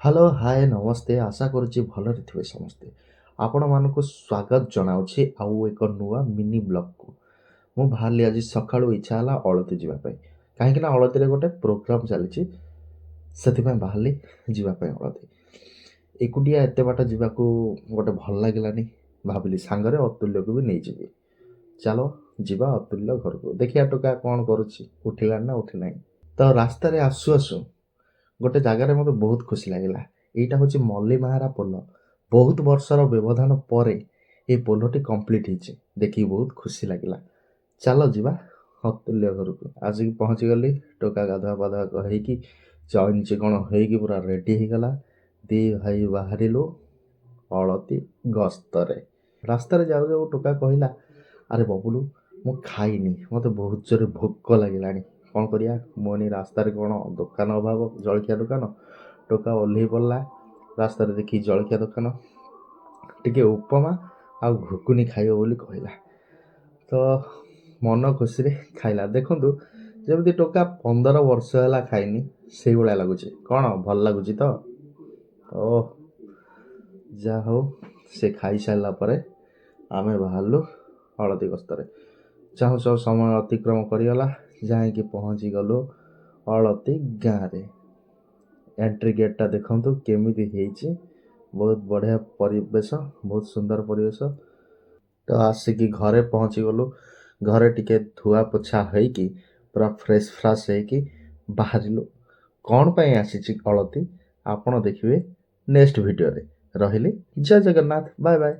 Hello hi ନମସ୍ତେ ଆଶା କରୁଛି ଭଲରେ ଥିବେ ସମସ୍ତେ। ଆପଣମାନଙ୍କୁ ସ୍ୱାଗତ ଜଣାଉଛି ଆଉ ଏକ ନୂଆ ମିନି ବ୍ଲଗ୍କୁ। ମୁଁ ବାହାରିଲି ଆଜି ସକାଳୁ ଇଚ୍ଛା ହେଲା ଅଳତି ଯିବା ପାଇଁ, କାହିଁକିନା ଅଳତିରେ ଗୋଟେ ପ୍ରୋଗ୍ରାମ୍ ଚାଲିଛି, ସେଥିପାଇଁ ବାହାରିଲି ଯିବା ପାଇଁ ଅଳତି। ଏକୁଟିଆ ଏତେ ବାଟ ଯିବାକୁ ଗୋଟେ ଭଲ ଲାଗିଲାନି, ଭାବିଲି ସାଙ୍ଗରେ ଅତୁଲ୍ୟକୁ ବି ନେଇଯିବି। ଚାଲ ଯିବା ଅତୁଲ୍ୟ ଘରକୁ, ଦେଖିବା ଟୋକା କ'ଣ କରୁଛି, ଉଠିଲାଣି ନା ଉଠିନାହିଁ। ତ ରାସ୍ତାରେ ଆସୁ ଆସୁ ଗୋଟେ ଜାଗାରେ ମୋତେ ବହୁତ ଖୁସି ଲାଗିଲା। ଏଇଟା ହେଉଛି ମଲ୍ଲିମାହାରା ପୋଲ। ବହୁତ ବର୍ଷର ବ୍ୟବଧାନ ପରେ ଏ ପୋଲଟି କମ୍ପ୍ଲିଟ୍ ହେଇଛି, ଦେଖିକି ବହୁତ ଖୁସି ଲାଗିଲା। ଚାଲ ଯିବା ଅତୁଲ୍ୟ ଘରକୁ। ଆସିକି ପହଞ୍ଚିଗଲି, ଟୋକା ଗାଧୁଆ ପାଧୁଆ ହେଇକି ଚଇନ ଚିକଣ ହେଇକି ପୁରା ରେଡ଼ି ହେଇଗଲା। ଦି ଭାଇ ବାହାରିଲୁ ଅଳତି ଗସ୍ତରେ। ରାସ୍ତାରେ ଯାଉ ଯାଉ ଟୋକା କହିଲା, ଆରେ ବବୁଲୁ ମୁଁ ଖାଇନି, ମୋତେ ବହୁତ ଜୋରେ ଭୋକ ଲାଗିଲାଣି, କ'ଣ କରିବା? ମୁଁ ରାସ୍ତାରେ କ'ଣ ଦୋକାନ ଅଭାବ, ଜଳଖିଆ ଦୋକାନ? ଟୋକା ଓହ୍ଲେଇ ପଡ଼ିଲା। ରାସ୍ତାରେ ଦେଖି ଜଳଖିଆ ଦୋକାନ, ଟିକେ ଉପମା ଆଉ ଘୁଗୁନି ଖାଇବ ବୋଲି କହିଲା। ତ ମନ ଖୁସିରେ ଖାଇଲା। ଦେଖନ୍ତୁ ଯେମିତି ଟୋକା 15 ବର୍ଷ ହେଲା ଖାଇନି ସେଇଭଳିଆ ଲାଗୁଛି। କ'ଣ ଭଲ ଲାଗୁଛି ତ? ଓ ଯାହା ହଉ, ସେ ଖାଇସାରିଲା ପରେ ଆମେ ବାହାରିଲୁ ହଳଦୀ ଗସ୍ତରେ। ଚାହୁଁ ଚାହୁଁ ସମୟ ଅତିକ୍ରମ କରିଗଲା, ଯାଇକି ପହଞ୍ଚିଗଲୁ ଅଳତୀ ଗାଁରେ। ଏଣ୍ଟ୍ରି ଗେଟ୍ଟା ଦେଖନ୍ତୁ କେମିତି ହେଇଛି, ବହୁତ ବଢ଼ିଆ ପରିବେଶ, ବହୁତ ସୁନ୍ଦର ପରିବେଶ। ତ ଆସିକି ଘରେ ପହଞ୍ଚିଗଲୁ। ଘରେ ଟିକେ ଧୁଆ ପୋଛା ହେଇକି ପୁରା ଫ୍ରେଶ୍ ଫ୍ରାସ୍ ହେଇକି ବାହାରିଲୁ। କ'ଣ ପାଇଁ ଆସିଛି ଅଳତୀ ଆପଣ ଦେଖିବେ ନେକ୍ସଟ ଭିଡ଼ିଓରେ। ରହିଲି, ଜୟ ଜଗନ୍ନାଥ, ବାଏ ବାଏ।